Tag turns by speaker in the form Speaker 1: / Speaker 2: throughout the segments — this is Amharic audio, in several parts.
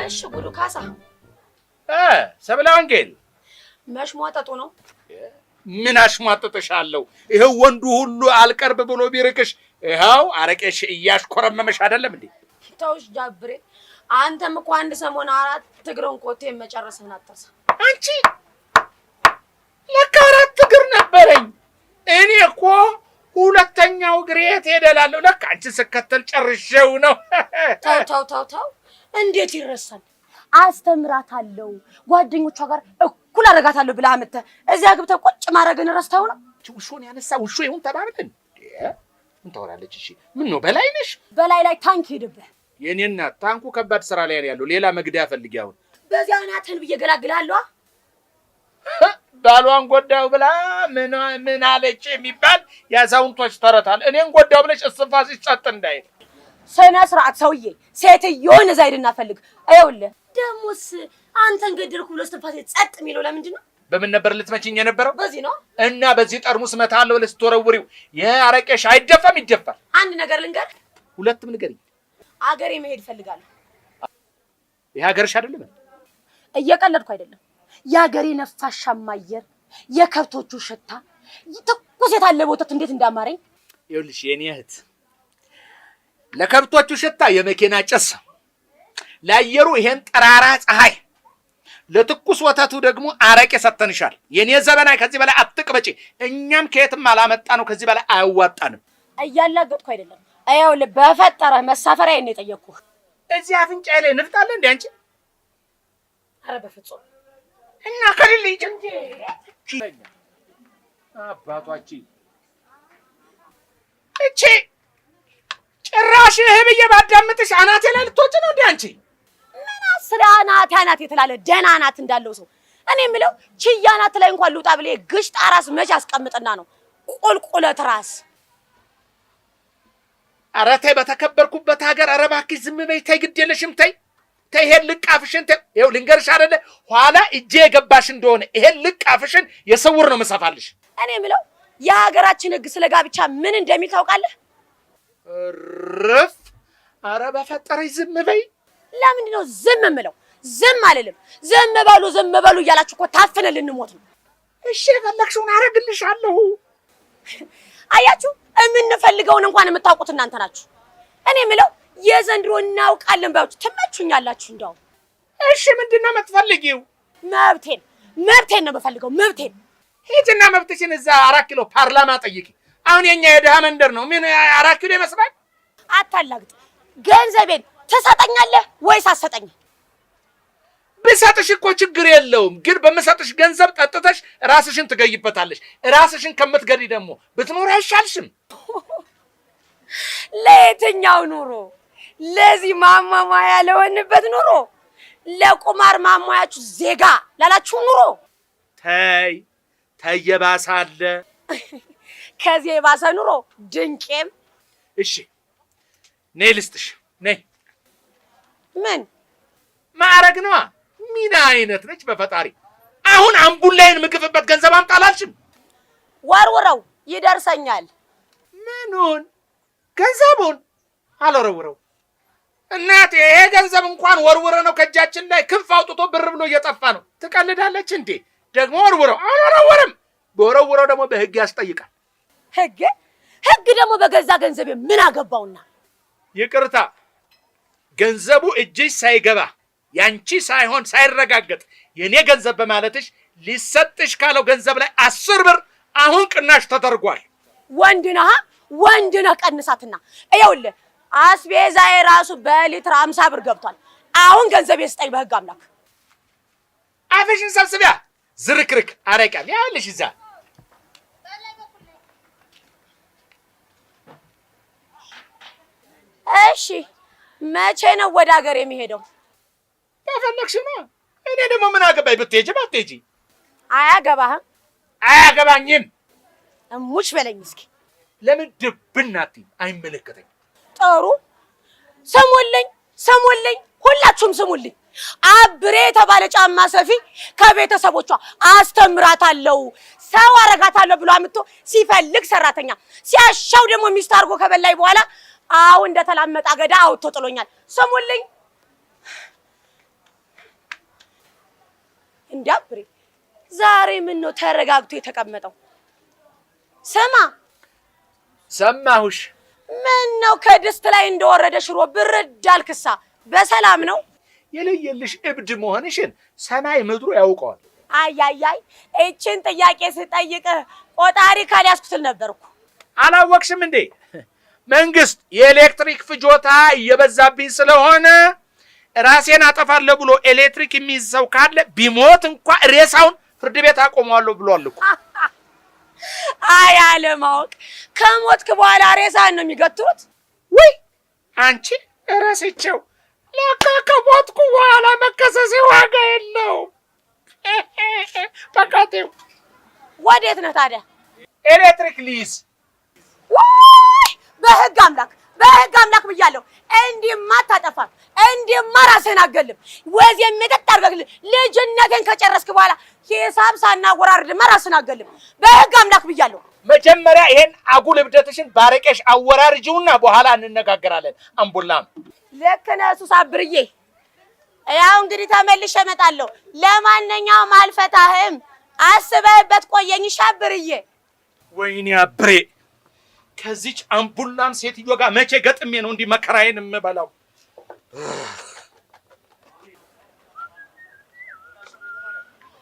Speaker 1: እሺ ጉዱ ካሳ
Speaker 2: ሰብለ ወንጌል
Speaker 1: መሽሟጠጡ ነው።
Speaker 2: ምን አሽሟጥጥሻለሁ? ይሄው ወንዱ ሁሉ አልቀርብ ብሎ ቢርቅሽ ይሄው አረቄሽ እያሽኮረመመሽ አይደለም እንዴ?
Speaker 1: ተውሽ ጃብሬ፣ አንተም እኮ አንድ ሰሞን 4 እግርን ኮቴ መጨረስህን አትርሳ።
Speaker 2: አንቺ ለካ 4 እግር ነበረኝ። እኔ እኮ ሁለተኛው እግሬ ትሄዳላለሁ። ለካ አንቺ ስከተል ጨርሼው ነው።
Speaker 1: ተው እንዴት ይረሳል? አስተምራታለሁ ጓደኞቿ ጋር እኩል አደርጋታለሁ ብለህ አመጣህ እዚያ ግብተህ ቁጭ ማድረግን ረስተኸው ነው?
Speaker 2: ውሾን ያነሳ ውሾ ይሁን ተባብለን ምን ታወራለች? እሺ ምን ነው በላይ ነሽ?
Speaker 1: በላይ ላይ ታንክ ሄደብህ።
Speaker 2: የኔ እናት ታንኩ ከባድ ስራ ላይ ያለው ሌላ መግደያ ፈልጊ። አሁን
Speaker 1: በዚያ ናተን ብዬ ገላግልሃለሁ።
Speaker 2: ባሏን ጎዳው ብላ ምን አለች የሚባል ያዛውንቶች ተረታል። እኔን ጎዳው ብለሽ እስፋስሽ ጸጥ እንዳይል
Speaker 1: ስነ ስርዓት ሰውዬ። ሴትዮን እዛ ሂድና ፈልግ። አይውልህ ደሞስ አንተን ገደልኩ ብሎ እስፋሴ ጸጥ የሚለው ለምንድን ነው?
Speaker 2: በምን ነበር ልትመችኝ የነበረው?
Speaker 1: በዚህ ነው። እና
Speaker 2: በዚህ ጠርሙስ መታለው ለስትወረውሪው የአረቄሽ አይደፋም ይደፋል።
Speaker 1: አንድ ነገር ልንገር።
Speaker 2: ሁለትም ንገሪኝ።
Speaker 1: አገሬ መሄድ ፈልጋለሁ።
Speaker 2: ይሄ ሀገርሽ አይደለም?
Speaker 1: እየቀለድኩ አይደለም። የአገሬ ነፋሻማ አየር፣ የከብቶቹ ሽታ፣ ትኩስ የታለበ ወተት እንዴት እንዳማረኝ።
Speaker 2: ይኸውልሽ የኔ እህት ለከብቶቹ ሽታ የመኪና ጭስ፣ ለአየሩ ይሄን ጠራራ ፀሐይ፣ ለትኩስ ወተቱ ደግሞ አረቄ ሰተንሻል። የኔ ዘበናይ ከዚህ በላይ አትቅበጪ። እኛም ከየትም አላመጣ ነው ከዚህ በላይ አያዋጣንም።
Speaker 1: እያላገጥኩ አይደለም። አይውል በፈጠረ መሳፈሪያ ነው የጠየቅኩህ።
Speaker 2: እዚህ አፍንጫዬ ላይ ንፍጣለ እንዴ አንቺ?
Speaker 1: ኧረ በፍጹም።
Speaker 2: እና ከልልኝ እንጂ አባቷቺ እቺ ጭራሽ ይሄ ብዬ ባዳምጥሽ አናቴ ላይ ልትወጪ ነው እንዴ አንቺ?
Speaker 1: ምን አስራ አናቴ የተላለ ደህና ናት እንዳለው ሰው እኔ የምለው ችያናት ላይ እንኳን ልውጣ ብለህ ግሽጣ ራስ መች አስቀምጥና ነው ቁልቁለት ራስ።
Speaker 2: ኧረ ተይ በተከበርኩበት ሀገር። ኧረ እባክሽ ዝም በይ። ተይ ግድ የለሽም። ተይ ይሄን ልቃፍሽን ይኸው ልንገርሽ አይደለ ኋላ እጄ የገባሽ እንደሆነ ይሄን ልቃፍሽን የሰውር ነው መሰፋልሽ።
Speaker 1: እኔ የምለው የሀገራችን ሕግ ስለ ጋብቻ ምን እንደሚል ታውቃለህ?
Speaker 2: ረፍ ኧረ በፈጠረሽ ዝም በይ።
Speaker 1: ለምንድን ነው ዝም የምለው? ዝም አልልም። ዝም በሉ እያላችሁ እኮ ታፍነን ልንሞት ነው።
Speaker 2: እሺ የፈለግሽውን አደርግልሻለሁ።
Speaker 1: አያችሁ የምንፈልገውን እንኳን የምታውቁት እናንተ ናችሁ። እኔ የምለው የዘንድሮ እናውቃለን ባዮች ትመቹኛላችሁ። እንደው
Speaker 2: እሺ ምንድን ነው የምትፈልጊው?
Speaker 1: መብቴን ነው የምፈልገው። መብቴን
Speaker 2: ሂጂና መብትሽን እዛ 4 ኪሎ ፓርላማ ጠይቂ። አሁን የኛ የድሃ መንደር ነው። ምን 4 ኪሎ ይመስላል?
Speaker 1: አታላግጥ። ገንዘቤን ትሰጠኛለህ ወይስ አትሰጠኝም?
Speaker 2: ብሰጥሽ እኮ ችግር የለውም፣ ግን በምሰጥሽ ገንዘብ ጠጥተሽ ራስሽን ትገይበታለሽ። ራስሽን ከምትገዲ ደግሞ ብትኖር አይሻልሽም?
Speaker 1: ለየትኛው ኑሮ? ለዚህ ማማማያ ለሆንበት ኑሮ? ለቁማር ማማያችሁ ዜጋ ላላችሁ ኑሮ?
Speaker 2: ተይ የባሰ አለ።
Speaker 1: ከዚህ የባሰ ኑሮ ድንቄም።
Speaker 2: እሺ ነይ ልስጥሽ። ነይ።
Speaker 1: ምን
Speaker 2: ማዕረግ ነዋ። ምን አይነት ነች በፈጣሪ። አሁን አምቡላይን ምግፍበት ገንዘብ አምጣላልሽም?
Speaker 1: ወርውረው ይደርሰኛል።
Speaker 2: ምኑን? ገንዘቡን አልወረውረው እናቴ። ይሄ ገንዘብ እንኳን ወርውረ ነው ከእጃችን ላይ ክንፍ አውጥቶ ብር ብሎ እየጠፋ ነው። ትቀልዳለች እንዴ? ደግሞ ወርውረው። አልወረውርም። በወረውረው ደግሞ በህግ ያስጠይቃል። ህግ ደግሞ በገዛ ገንዘቤ ምን አገባውና? ይቅርታ ገንዘቡ እጅሽ ሳይገባ ያንቺ ሳይሆን ሳይረጋገጥ የኔ ገንዘብ በማለትሽ ሊሰጥሽ ካለው ገንዘብ ላይ 10 ብር አሁን ቅናሽ ተደርጓል። ወንድነህ ቀንሳትና ይኸውልህ አስቤዛዬ ራሱ በሊትር 50 ብር ገብቷል። አሁን ገንዘቤ ስጠኝ በህግ አምላክ። አፍሽን ሰብስቢያ ዝርክርክ አረቃል ያልሽ እዛ። እሺ መቼ ነው ወደ ሀገር የሚሄደው? ተፈለግሽ ነው። እኔ ደግሞ ምን አገባኝ ብትሄጂ ባትሄጂ? አያገባህም? አያገባኝም። እሙች በለኝ እስኪ። ለምን ድብናት? አይመለከተኝም። ጥሩ ስሙልኝ፣ ሁላችሁም ስሙልኝ። አብሬ የተባለ ጫማ ሰፊ ከቤተሰቦቿ አስተምራታለሁ፣ ሰው አረጋታለሁ ብሎ አምጥቶ ሲፈልግ ሰራተኛ ሲያሻው ደግሞ ሚስት አድርጎ ከበላይ በኋላ
Speaker 1: አው እንደተላመጣ ገዳ አውጥቶ ጥሎኛል። ስሙልኝ እንዳብሬ ዛሬ ምን ነው ተረጋግቶ የተቀመጠው? ስማ
Speaker 2: ሰማሁሽ።
Speaker 1: ምን ነው ከድስት ላይ እንደወረደ ሽሮ ብርድ አልክሳ? በሰላም ነው?
Speaker 2: የለየልሽ እብድ መሆንሽን ሰማይ ምድሩ ያውቀዋል።
Speaker 1: አያያይ እቺን ጥያቄ ስጠይቅ ቆጣሪ ካልያዝኩት ነበርኩ።
Speaker 2: አላወቅሽም እንዴ? መንግስት የኤሌክትሪክ ፍጆታ እየበዛብኝ ስለሆነ ራሴን አጠፋለሁ ብሎ ኤሌክትሪክ የሚይዝ ሰው ካለ ቢሞት እንኳን ሬሳውን ፍርድ ቤት አቆመዋለሁ ብሏል እኮ።
Speaker 1: አይ አለማወቅ። ከሞትክ በኋላ ሬሳን ነው የሚገትሩት?
Speaker 2: ወይ አንቺ እረስቸው። ለካ ከሞትኩ በኋላ መከሰሴ ዋጋ የለውም። በቃቴው
Speaker 1: ወዴት ነህ ታዲያ?
Speaker 2: ኤሌክትሪክ ሊይዝ።
Speaker 1: ወይ በህግ አምላክ ብያለሁ። እንዲህማ አታጠፋም፣ እንዲህማ ራስህን አገልም። ወዝ የሚጠጥ አድርገህ ልጅነቴን ከጨረስክ በኋላ ሂሳብ ሳናወራርድማ ራስህን አገልም። በህግ አምላክ ብያለሁ።
Speaker 2: መጀመሪያ ይሄን አጉል እብደትሽን ባረቄሽ አወራርጂውና በኋላ እንነጋገራለን። አምቡላም
Speaker 1: ልክ ነህ ሱስ አብርዬ። ያው እንግዲህ ተመልሼ እመጣለሁ። ለማንኛውም አልፈታህም፣ አስበህበት ቆየኝ ሻብርዬ።
Speaker 2: ወይኔ አብሬ፣ ከዚች አምቡላም ሴትዮ ጋር መቼ ገጥሜ ነው እንዲህ መከራዬን የምበላው?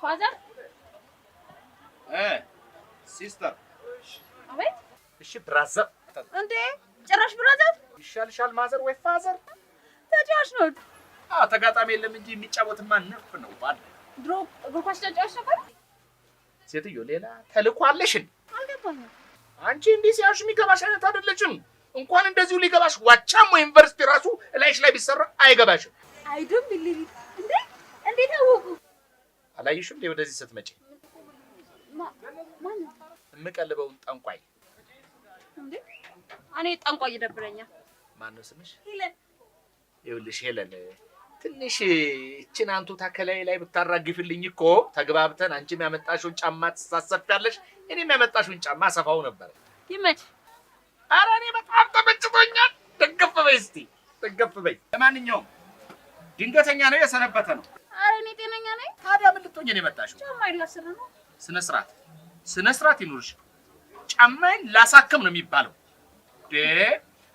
Speaker 1: ፋዘር
Speaker 2: ሲስተር።
Speaker 1: አቤት።
Speaker 2: እሺ ብራዘር።
Speaker 1: እንዴ ጭራሽ ብራዘር
Speaker 2: ይሻልሻል ማዘር ወይ ፋዘር?
Speaker 1: ተጫዋች ነው።
Speaker 2: ተጋጣሚ የለም እንጂ የሚጫወትማ ነፍ ነው ባል።
Speaker 1: ድሮ እግር ኳስ ተጫዋች ነበር።
Speaker 2: ሴትዮ ሌላ ተልእኮ አለሽን?
Speaker 1: አልገባኝም።
Speaker 2: አንቺ እንዲህ ሲያዩሽ የሚገባሽ አይነት አይደለችም። እንኳን እንደዚሁ ሊገባሽ ዋቻሞ ዩኒቨርሲቲ ራሱ ላይሽ ላይ ቢሰራ አይገባሽም።
Speaker 1: አይዱም ቢሊሊ እንዴ እንዴት አወቁ?
Speaker 2: አላየሽም እንዴ ወደዚህ ስትመጪ
Speaker 1: ማን
Speaker 2: የምቀልበውን ጠንቋይ?
Speaker 1: እንዴ እኔ ጠንቋይ ይደብረኛል።
Speaker 2: ማን ነው ስምሽ?
Speaker 1: ሄለን።
Speaker 2: ይኸውልሽ ሄለን፣ ትንሽ እችን አንቱታ ከላይ ላይ ብታራግፊልኝ እኮ ተግባብተን አንቺም ያመጣሽውን ጫማ ትሳሰፊያለሽ፣ እኔም ያመጣሽውን ጫማ ሰፋው ነበር።
Speaker 1: ይመች።
Speaker 2: ኧረ እኔ በጣም ተመችቶኛል። ደገፍ በይ እስቲ ደገፍ በይ። ለማንኛውም ድንገተኛ ነው የሰነበተ ነው።
Speaker 1: ኧረ እኔ ጤነኛ ነኝ።
Speaker 2: ታዲያ ምን ልትሆኚ ነው የመጣሽው?
Speaker 1: ጫማ ይላስር ነው።
Speaker 2: ስነ ስርዓት ይኑርሽ። ጫማዬን ላሳክም ነው የሚባለው።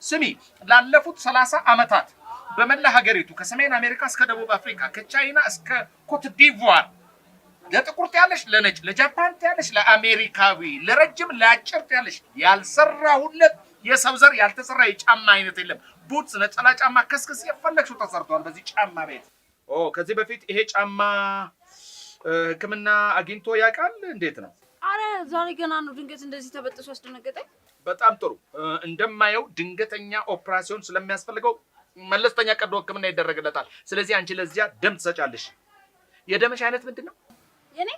Speaker 2: ስሚ፣ ላለፉት 30 ዓመታት በመላ ሀገሪቱ ከሰሜን አሜሪካ እስከ ደቡብ አፍሪካ ከቻይና እስከ ኮት ዲቯር ለጥቁር ያለሽ፣ ለነጭ፣ ለጃፓን ያለሽ፣ ለአሜሪካዊ፣ ለረጅም ለአጭር ያለሽ ያልሰራሁለት የሰው ዘር ያልተሰራ የጫማ አይነት የለም። ቡትስ፣ ነጠላ ጫማ፣ ከስክስ የፈለግሽው ተሰርቷል በዚህ ጫማ ቤት። ከዚህ በፊት ይሄ ጫማ ሕክምና አግኝቶ ያውቃል? እንዴት ነው?
Speaker 1: አረ ዛሬ ገና ነው ድንገት እንደዚህ ተበጥሶ አስደነገጠኝ።
Speaker 2: በጣም ጥሩ። እንደማየው ድንገተኛ ኦፕራሲዮን ስለሚያስፈልገው መለስተኛ ቀዶ ሕክምና ይደረግለታል። ስለዚህ አንቺ ለዚያ ደም ትሰጫለሽ። የደምሽ አይነት ምንድን ነው?
Speaker 1: የኔ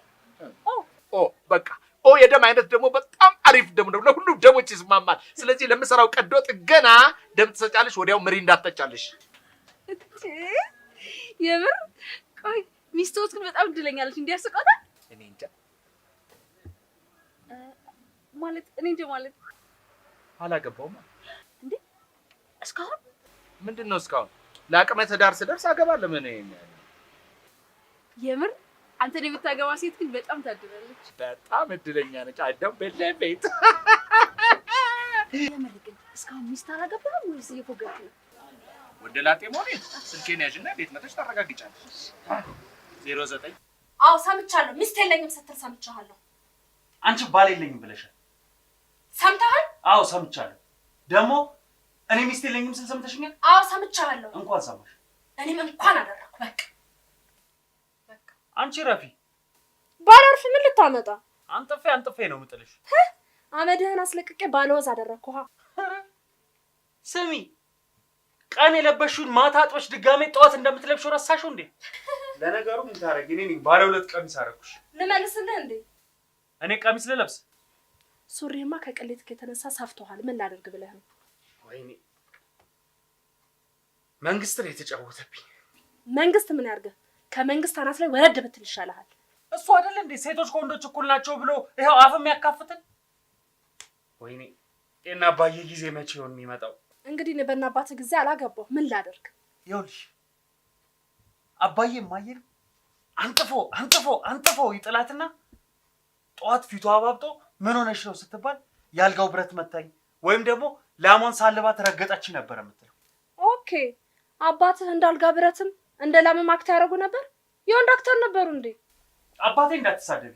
Speaker 2: በቃ የደም አይነት ደግሞ በጣም አሪፍ ደም ነው፣ ለሁሉም ደሞች ይስማማል። ስለዚህ ለምሰራው ቀዶ ጥገና ደም ትሰጫለሽ፣ ወዲያው ምሪ እንዳትጠጫለሽ።
Speaker 1: የምር? ቆይ ሚስቶት ግን በጣም እድለኛለች። እንዲያስቆታል።
Speaker 2: እኔ እንጃ ማለት አላገባውም
Speaker 1: እንዴ እስካሁን።
Speaker 2: ምንድን ነው እስካሁን? ለአቅመ ትዳር ስደርስ አገባለሁ። ምን
Speaker 1: የምር? አንተን የምታገባ ሴት ግን በጣም ታድላለች።
Speaker 2: በጣም እድለኛ ነች። አይደም በለቤት
Speaker 1: የምር ግን እስካሁን ሚስት አላገባም ወይስ እየፎገርክ ነው?
Speaker 2: ወደ ላጤ ሞኔ ስልኬን ያዥና ቤት መተሽ ታረጋግጫለሽ። 09
Speaker 1: አዎ ሰምቻለሁ። ሚስት የለኝም ስትል ሰምቻለሁ።
Speaker 3: አንቺ ባል የለኝም ብለሻል።
Speaker 1: ሰምተሃል?
Speaker 3: አዎ ሰምቻለሁ። ደግሞ እኔ ሚስት የለኝም ስል ሰምተሽኛል?
Speaker 1: አዎ ሰምቻለሁ።
Speaker 3: እንኳን ሰማሽ።
Speaker 1: እኔም እንኳን አደረኩ። በቃ
Speaker 3: አንቺ ረፊ
Speaker 1: ባላርፍ ምን ልታመጣ?
Speaker 3: አንጥፌ ነው የምጥልሽ።
Speaker 1: አመድህን አስለቅቄ ባለወዝ አደረኩህ።
Speaker 3: ስሚ፣ ቀን የለበሽውን ማታ አጥበሽ ድጋሜ ጠዋት እንደምትለብሽው ረሳሽው እንዴ? ለነገሩ ምን ታረጊ? እኔ ባለ 2 ቀሚስ አደረኩሽ።
Speaker 1: ልመልስልህ እንዴ?
Speaker 3: እኔ ቀሚስ ልለብስ?
Speaker 1: ሱሪማ ከቅሌትክ የተነሳ ሰፍቶሃል። ምን ላደርግ ብለህ ነው?
Speaker 3: ወይኔ መንግስት ላይ የተጫወተብኝ።
Speaker 1: መንግስት ምን ያርገ? ከመንግስት አናት ላይ ወረድ ብትል ይሻልሃል።
Speaker 3: እሱ አይደል እንዴ ሴቶች ከወንዶች እኩል ናቸው ብሎ ይሄው አፍ የሚያካፍትን? ወይኔ እና አባዬ ጊዜ መቼ ይሆን የሚመጣው?
Speaker 4: እንግዲህ በእናባት ጊዜ አላገባው ምን ላደርግ?
Speaker 3: ይኸውልሽ አባዬ ማየር አንጥፎ ይጥላትና ጠዋት ፊቱ አባብጦ ምን ሆነሽ ነው ስትባል ያልጋው ብረት መታኝ ወይም ደግሞ ላሞን ሳልባት ረገጣች ነበር የምትለው።
Speaker 4: ኦኬ አባትህ እንዳልጋ ብረትም እንደ ላም አክት ያደርጉ ነበር? የወንድ አክተር ነበሩ እንዴ?
Speaker 3: አባቴ እንዳትሳደቢ።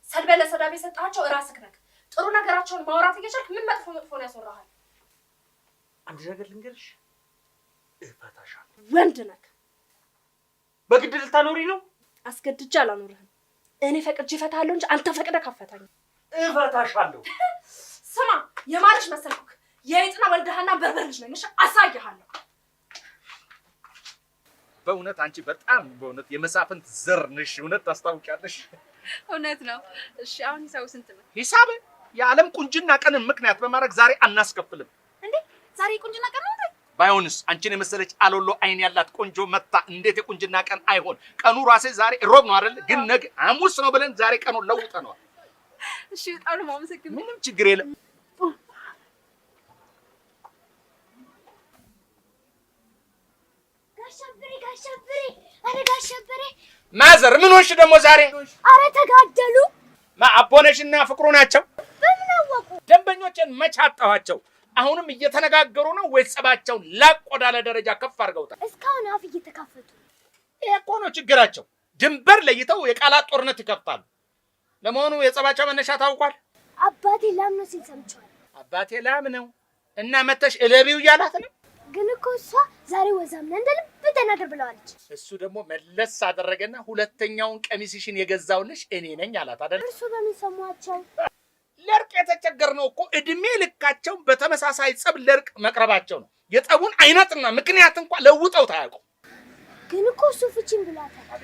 Speaker 4: ሰድበለ ሰዳብ የሰጣቸው እራስህ ነህ። ጥሩ ነገራቸውን ማውራት እየቻልክ ምን መጥፎ ነው ያስወራሃል?
Speaker 3: አንድ ነገር ልንገርሽ፣ እፈታሻለሁ።
Speaker 4: ወንድ ነህ።
Speaker 3: በግድ ልታኖሪ ነው?
Speaker 4: አስገድጄ አላኖርህም። እኔ ፈቅጄ እፈታለሁ እንጂ አንተ ፈቅደህ ካፈታኝ
Speaker 3: እፈታሻለሁ።
Speaker 4: ስማ የማርሽ መሰልኩክ የይጥና ወልደሃና በርበር ልጅ ነኝ። አሳይሃለሁ።
Speaker 2: በእውነት አንቺ በጣም በእውነት የመሳፍንት ዘር ነሽ። እውነት ታስታውቂያለሽ።
Speaker 5: እውነት ነው። እሺ አሁን ሂሳቡ ስንት ነው?
Speaker 2: ሂሳብ የዓለም ቁንጅና ቀንን ምክንያት በማድረግ ዛሬ አናስከፍልም።
Speaker 5: እንዴ ዛሬ ቁንጅና ቀን ነው እንዴ?
Speaker 2: ባይሆንስ አንቺን የመሰለች አሎሎ አይን ያላት ቆንጆ መታ እንዴት የቁንጅና ቀን አይሆን? ቀኑ ራሴ ዛሬ ሮብ ነው አይደል? ግን ነገ ሐሙስ ነው ብለን ዛሬ ቀኑን ለውጠነዋል።
Speaker 5: እሺ በጣም ነው የማመሰግነው።
Speaker 2: ምንም ችግር የለም።
Speaker 1: ጋሻብሬ
Speaker 2: ማዘር ምን ሆንሽ ደግሞ ዛሬ?
Speaker 1: አረ ተጋደሉ።
Speaker 2: አቦነሽና ፍቅሩ ናቸው።
Speaker 1: በምን አወቁ?
Speaker 2: ደንበኞችን መች አጣኋቸው? አሁንም እየተነጋገሩ ነው ወይስ ጸባቸውን ላቅ ወዳለ ደረጃ ከፍ አድርገውታል?
Speaker 1: እስካሁን አፍ እየተካፈቱ።
Speaker 2: ይሄ እኮ ነው ችግራቸው። ድንበር ለይተው የቃላት ጦርነት ይከፍታሉ። ለመሆኑ የጸባቸው መነሻ ታውቋል?
Speaker 1: አባቴ ላም ነው ሲል ሰምቻለሁ።
Speaker 2: አባቴ ላም ነው እና መተሽ እለቢው እያላት ነው።
Speaker 1: ግን እኮ እሷ ዛሬ ወዛም ነህ እንደ ልብ ተናገር ብለዋለች።
Speaker 2: እሱ ደግሞ መለስ አደረገና ሁለተኛውን ቀሚስሽን የገዛውልሽ እኔ ነኝ አላት አይደል?
Speaker 1: እርሱ በምን ሰሟቸው?
Speaker 2: ለርቅ የተቸገርነው እኮ እድሜ ልካቸው በተመሳሳይ ጸብ ለርቅ መቅረባቸው ነው። የጸቡን አይነትና ምክንያት እንኳን ለውጠው ታያውቁ።
Speaker 1: ግን እኮ እሱ ፍቺን ብሏታል።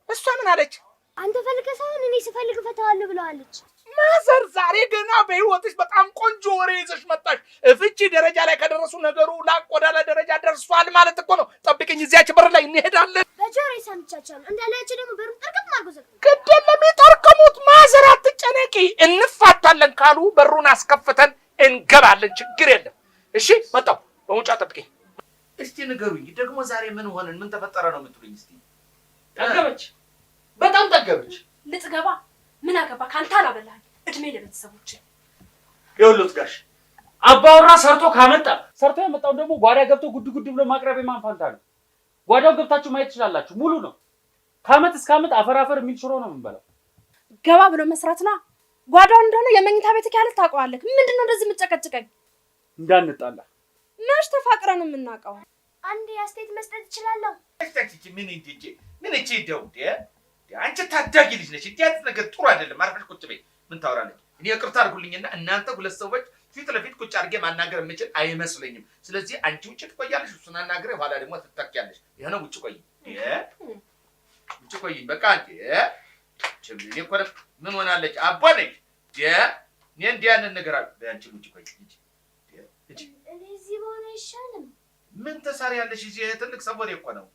Speaker 2: እሷ ምን አለች?
Speaker 1: አንተ ፈልገህ ሳይሆን እኔ ስፈልግ እፈታዋለሁ ብለዋለች።
Speaker 2: ማዘር ዛሬ ገና በህይወትሽ በጣም ቆንጆ ወሬ ይዘሽ መጣሽ። ፍቺ ደረጃ ላይ ከደረሱ ነገሩ ላቅ ወዳለ ደረጃ ደርሷል ማለት እኮ ነው። ጠብቀኝ፣ እዚያች በር ላይ እንሄዳለን።
Speaker 1: በጆሮዬ ሰምቻቸዋለሁ። እንዳላችሁ ደግሞ በሩን ጠርቀም አድርጎ ዘግቶ
Speaker 2: ግድ የለም ይጠርቀሙት። ማዘር አትጨነቂ። እንፋታለን ካሉ በሩን አስከፍተን እንገባለን። ችግር የለም። እሺ መጣሁ። በውጫ ጠብቀኝ። እስቲ ንገሩኝ ደግሞ ዛሬ ምን ሆነን ምን ተፈጠረ ነው የምትሉኝ? እስቲ
Speaker 3: ጠገበች፣ በጣም ጠገበች።
Speaker 4: ልትገባ ምን አገባ? ካንተ አላበላኝ። እድሜ ለቤተሰቦች።
Speaker 3: ይኸውልህ ጋሽ አባወራ ሰርቶ ካመጣ ሰርቶ ያመጣው ደግሞ ጓዳ ገብቶ ጉድ ጉድ ብሎ ማቅረብ የማን ፋንታ ነው? ጓዳው ገብታችሁ ማየት ትችላላችሁ። ሙሉ ነው። ከዓመት እስከ ዓመት አፈር የሚል ሽሮ ነው የምንበላው።
Speaker 4: ገባ ብሎ መስራት ነው። ጓዳው እንደሆነ የመኝታ ቤት ካለ ታውቀዋለህ። ምንድነው እንደዚህ የምትጨቀጭቀኝ?
Speaker 3: እንዳንጣላ
Speaker 4: መች ተፋቅረን የምናውቀው?
Speaker 1: አንድ አስተያየት መስጠት እችላለሁ?
Speaker 2: ምን እቺ ደው አንቺ ታዳጊ ልጅ ነሽ። እንዲህ አይነት ነገር ጥሩ አይደለም። አርፈሽ ቁጭ በይ። ምን ታወራለች? እኔ ይቅርታ አድርጉልኝና እናንተ ሁለት ሰዎች ፊት ለፊት ቁጭ አድርጌ ማናገር የምችል አይመስለኝም። ስለዚህ አንቺ ውጭ ትቆያለሽ፣ እሱን አናግሬ ኋላ ደግሞ ትተኪያለሽ። ይሄ ነው ውጭ ቆይ፣ ውጭ ቆይ። በቃ እኔ እኮ ምን ሆናለች አባ ነኝ እኔ እንዲህ ያንን ነገር አለ። አንቺ ውጭ ቆይ።
Speaker 1: እኔ እዚህ በሆነ አይሻልም?
Speaker 2: ምን ትሰሪያለሽ እዚህ? ትልቅ ሰው ወሬ እኮ ነው።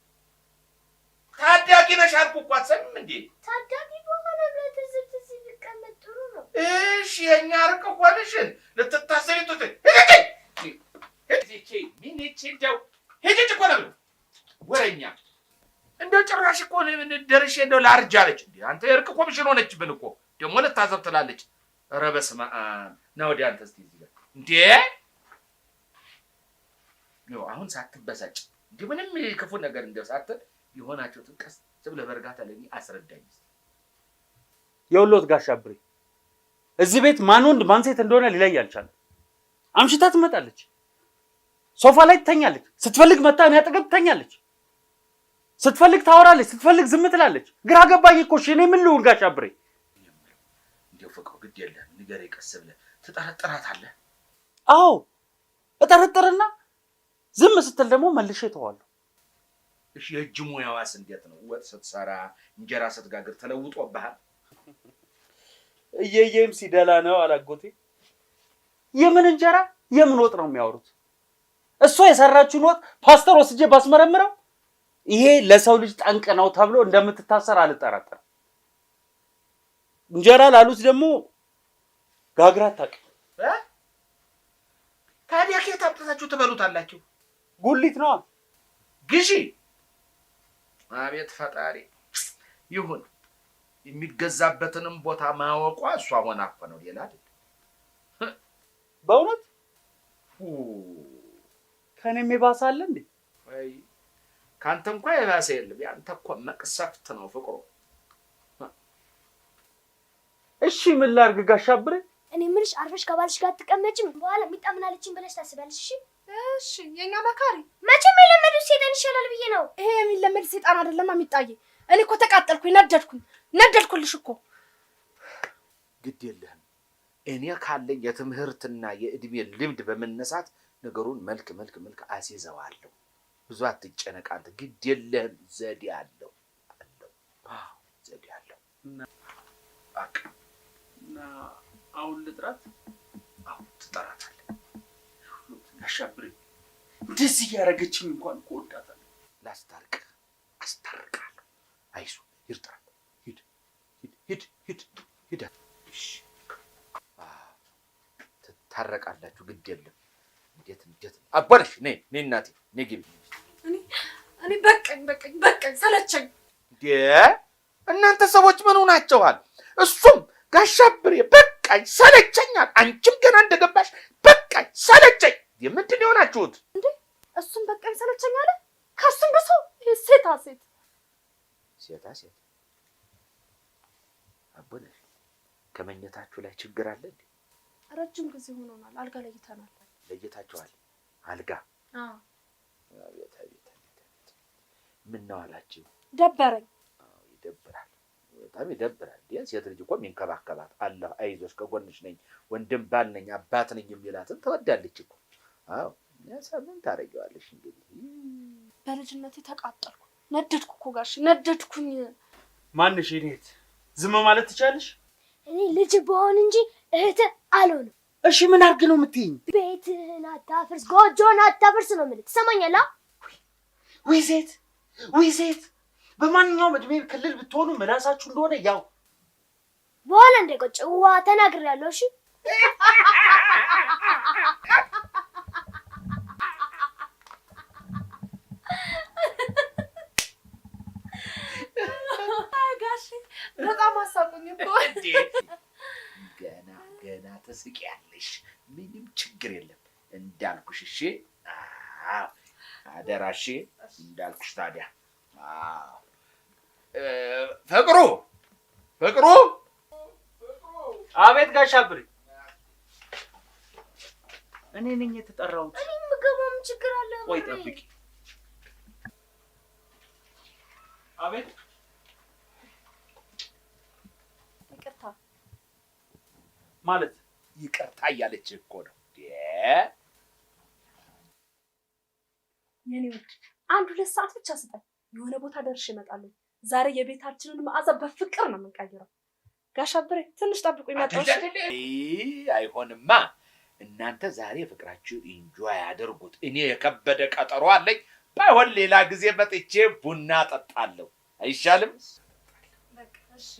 Speaker 2: ታዳጊ ነሽ አልኩ እኮ አትሰሚም እንዴ?
Speaker 1: ታዳጊ በሆነ ለትዝብት እዚህ ቢቀመጥ ጥሩ ነው።
Speaker 2: እሺ የኛ ርቅ ሆነሽን ልትታሰሪ ቱት ሄጅ እኮ ነው ወረኛ። እንደው ጭራሽ እኮ ደርሼ እንደው ላርጅ አለች እንዴ? አንተ የርቅ ኮሚሽን ሆነችብን እኮ ደግሞ ልታዘብ ትላለች። ኧረ በስመ አብ ና ወዲያ አንተ እስኪ እዚህ ጋር እንዴ ነው አሁን ሳትበሳጭ እንዲህ ምንም ክፉ ነገር እንደው ሳትል የሆናችሁትን ቀስ ብለህ በእርጋታ ለእኔ አስረዳኝ።
Speaker 3: የውሎት ጋሽ አብሬ እዚህ ቤት ማን ወንድ ማን ሴት እንደሆነ ሊለይ አልቻለም። አምሽታ ትመጣለች፣ ሶፋ ላይ ትተኛለች፣ ስትፈልግ መጣ እኔ አጠገብ ትተኛለች፣ ስትፈልግ ታወራለች፣ ስትፈልግ ዝም ትላለች። ግራ ገባኝ እኮ እሺ እኔ ምን ልሁን ጋሽ አብሬ?
Speaker 2: እንደው ፍቅሩ ግድ የለም ንገረኝ፣ ቀስ ብለህ ትጠረጥራታለህ?
Speaker 3: አዎ እጠረጥርና ዝም ስትል ደግሞ መልሼ ተዋለሁ።
Speaker 2: እሺ የእጅ ሙያዋስ እንዴት ነው? ወጥ ስትሰራ እንጀራ ስትጋግር ተለውጦብሃል?
Speaker 3: እየየም ሲደላ ነው አላጎቴ። የምን እንጀራ የምን ወጥ ነው የሚያወሩት? እሷ የሰራችውን ወጥ ፓስተር ወስጄ ባስመረምረው ይሄ ለሰው ልጅ ጠንቅ ነው ተብሎ እንደምትታሰር አልጠራጠርም። እንጀራ ላሉት ደግሞ ጋግራ አታውቅም።
Speaker 2: ታዲያ ከየት አምጥታችሁ ትበሉታላችሁ?
Speaker 3: ጉሊት ነው
Speaker 2: ግዢ። አቤት ፈጣሪ ይሁን። የሚገዛበትንም ቦታ ማወቋ እሷ ሆና እኮ ነው፣ ሌላ አይደል።
Speaker 3: በእውነት ከኔም የባሰ አለ እንዴ?
Speaker 2: ወይ ካንተ እንኳን የባሰ የለም። ያንተ እኮ መቅሰፍት ነው ፍቅሩ።
Speaker 3: እሺ ምን ላድርግ ጋሽ አብሬ?
Speaker 6: እኔ የምልሽ አርፈሽ ከባልሽ ጋር አትቀመጭም? በኋላ የሚጣምናለችን ብለሽ ታስባለሽ?
Speaker 5: እሺ የኛ መካሪ
Speaker 6: መቼም የለመዱት ሴጣን ይሻላል ብዬ ነው።
Speaker 4: ይሄ የሚለመድ ሴጣን አይደለም የሚጣዬ። እኔ እኮ ተቃጠልኩኝ፣ ነደድኩልሽ እኮ።
Speaker 2: ግድ የለህም። እኔ ካለኝ የትምህርትና የእድሜ ልምድ በመነሳት ነገሩን መልክ አስይዘዋለሁ። ብዙ አትጨነቅ አንተ። ግድ የለህም። ዘዴ አለው። ዘዴ አለው። በቃ
Speaker 3: እና አሁን ልጥራት?
Speaker 2: አሁን ትጠራታለህ።
Speaker 3: ጋሽ አብሬ እንደዚህ ያደረገችኝ እንኳን እኮ ወዳታለሁ።
Speaker 2: ላስታርቅህ፣ አስታርቃለሁ። አይዞህ፣ ይርጥራል። ሂድ። እሺ ትታረቃላችሁ። ግድ የለም። እንዴት አባነሽ? ነይ እናቴ፣ ነይ ግቢ።
Speaker 5: እኔ በቃኝ፣ ሰለቸኝ።
Speaker 2: እናንተ ሰዎች ምን ሆናችኋል? እሱም ጋሽ አብሬ በቃኝ ሰለቸኛል። አንቺም ገና እንደገባሽ በቃኝ ሰለቸኝ። ምንድን ነው የሆናችሁት
Speaker 4: እንዴ? እሱም በቃኝ ሰለቸኝ አለ። ከሱም ብሶ ሴታ ሴት
Speaker 2: አባነሽ፣ ከመኝታችሁ ላይ ችግር አለ እንዴ?
Speaker 4: ረጅም ጊዜ ሆኖናል። አልጋ ለይተናል።
Speaker 2: ለይታችኋል? አልጋ? አቤት። ምን ነው አላችሁ?
Speaker 4: ደበረኝ።
Speaker 2: ይደብራል፣ በጣም ይደብራል። ሴት ልጅ እኮ የሚንከባከባት አለ። አይዞሽ ከጎንሽ ነኝ፣ ወንድም ባል ነኝ፣ አባት ነኝ የሚላትን ትወዳለች እኮ። አዎ ምን ታደርጊዋለሽ እንግዲህ።
Speaker 4: በልጅነቴ ተቃጠልኩ፣ ነደድኩ እኮ ጋሽ፣ ነደድኩኝ።
Speaker 3: ማንሽ እህት ዝም ማለት ትቻለሽ?
Speaker 6: እኔ ልጅ በሆን እንጂ እህት አልሆንም።
Speaker 3: እሺ ምን አድርግ ነው የምትይኝ?
Speaker 6: ቤትህን አታፍርስ፣ ጎጆን አታፍርስ ነው የምልህ። ትሰማኛለህ?
Speaker 3: ወይ ሴት በማንኛውም እድሜ ክልል ብትሆኑ ምላሳችሁ እንደሆነ ያው
Speaker 6: በኋላ እንዳይቆጭ ተናግሬያለሁ። እሺ
Speaker 5: ጋሽ በጣም አሳቁኝ እኮ።
Speaker 2: ገና ትስቂያለሽ። ምንም ችግር የለም እንዳልኩሽ። እሺ አደራሽ እንዳልኩሽ። ታዲያ ፍቅሩ
Speaker 3: አቤት ጋሽ አብሬ። እኔ ነኝ የተጠራሁት።
Speaker 6: እኔ የምገባው ችግር አለ።
Speaker 3: ቆይ ጠብቂ። አቤት።
Speaker 4: ይቅርታ
Speaker 2: ማለት ይቅርታ እያለች እኮ ነው።
Speaker 4: የኔ ውድ 1-2 ሰዓት ብቻ ስጠኝ። የሆነ ቦታ ደርሼ እመጣለሁ። ዛሬ የቤታችንን መዓዛ በፍቅር ነው የምንቀይረው። ጋሽ አብሬ ትንሽ ጠብቁኝ፣ መጣሁ።
Speaker 2: አይሆንማ። እናንተ ዛሬ ፍቅራችሁ ኢንጆይ አድርጉት። እኔ የከበደ ቀጠሮ አለኝ። ባይሆን ሌላ ጊዜ መጥቼ ቡና ጠጣለሁ። አይሻልም?
Speaker 5: በቃ እሺ።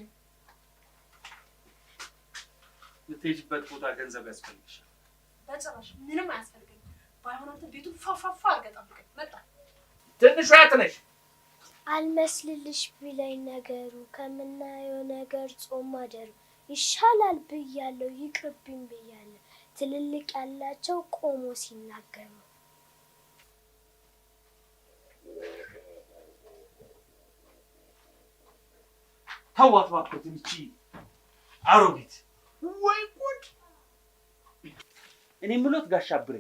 Speaker 3: የምትሄጂበት ቦታ ገንዘብ ያስፈልግሻል።
Speaker 5: በጭራሽ ምንም አያስፈልገኝም። ባይሆን አንተ ቤቱን ፋፋፋ አድርገህ ጠብቀኝ። መጣ።
Speaker 2: ትንሿ የት ነሽ?
Speaker 6: አልመስልልሽ ቢለኝ ነገሩ ከምናየው ነገር ጾም ማደሩ ይሻላል ብያለሁ፣ ይቅርብኝ ብያለሁ። ትልልቅ ያላቸው ቆሞ ሲናገሩ
Speaker 3: ተዋት እባክህ እንቺ አሮጊት።
Speaker 2: ወይ ጉድ!
Speaker 3: እኔ የምሎት ጋሽ አብሬ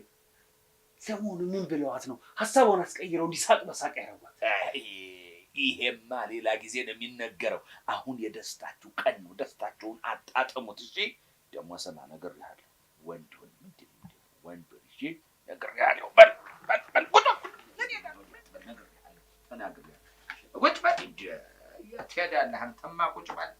Speaker 3: ሰሞኑን ምን ብለዋት ነው ሀሳቧን አስቀይረው እንዲሳቅ በሳቅ ያደርጓት?
Speaker 2: ይሄማ ሌላ ጊዜ ነው የሚነገረው። አሁን የደስታችሁ ቀን ነው። ደስታችሁን አጣጥሙት። እሺ ደግሞ ሰማ ነግሬሃለሁ። ወንድ ሆን ምንድን ነው ወንድ ሆን? እሺ ነግሬሃለሁ። በል ቁጭ በል እንጂ የት ሄዳለህ? አንተማ ቁጭ በል።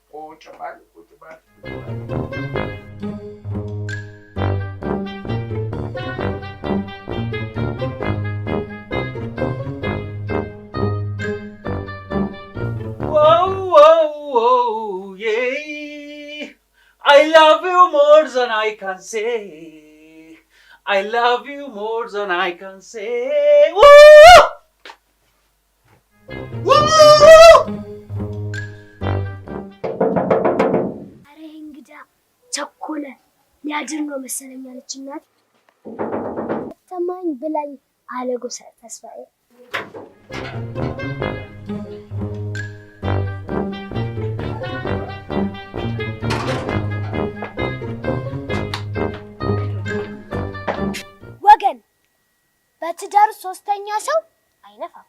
Speaker 3: I love you more than I can say. I love you more than I can say.
Speaker 6: አረ እንግዳ ቸኮለ ሊያድር ነው መሰለኝ አለች እናት። ተማኝ ብላኝ አለ ጎሳ ተስፋዬ። ወገን በትዳር ሶስተኛ ሰው አይነፋም።